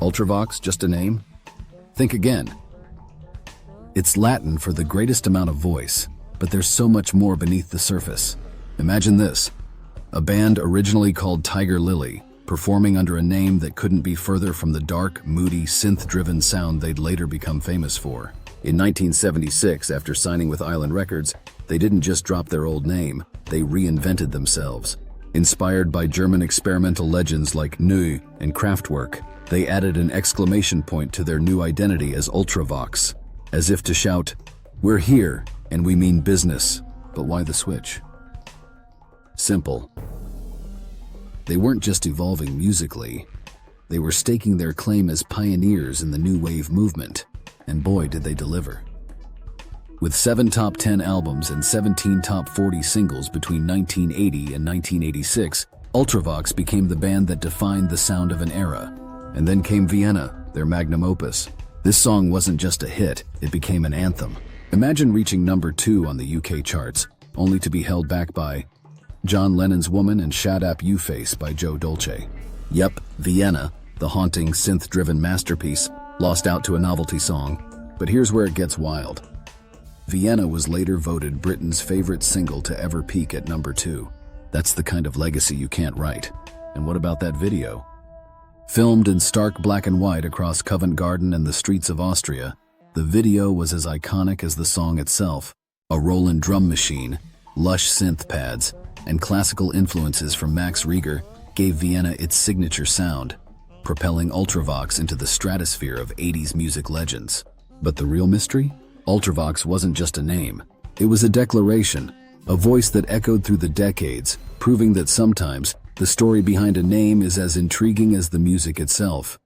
Ultravox, just a name? Think again. It's Latin for the greatest amount of voice, but there's so much more beneath the surface. Imagine this. A band originally called Tiger Lily, performing under a name that couldn't be further from the dark, moody, synth-driven sound they'd later become famous for. In 1976, after signing with Island Records, they didn't just drop their old name, they reinvented themselves. Inspired by German experimental legends like Neu and Kraftwerk, they added an exclamation point to their new identity as Ultravox, as if to shout, "We're here, and we mean business." But why the switch? Simple. They weren't just evolving musically, they were staking their claim as pioneers in the new wave movement, and boy did they deliver. With 7 top 10 albums and 17 top 40 singles between 1980 and 1986, Ultravox became the band that defined the sound of an era. And then came Vienna, their magnum opus. This song wasn't just a hit, it became an anthem. Imagine reaching number 2 on the UK charts, only to be held back by John Lennon's Woman and Shaddap You Face by Joe Dolce. Yep, Vienna, the haunting, synth-driven masterpiece, lost out to a novelty song. But here's where it gets wild. Vienna was later voted Britain's favorite single to ever peak at number 2. That's the kind of legacy you can't write. And what about that video? Filmed in stark black and white across Covent Garden and the streets of Austria, the video was as iconic as the song itself. A Roland drum machine, lush synth pads, and classical influences from Max Reger gave Vienna its signature sound, propelling Ultravox into the stratosphere of 80s music legends. But the real mystery? Ultravox wasn't just a name. It was a declaration, a voice that echoed through the decades, proving that sometimes the story behind a name is as intriguing as the music itself.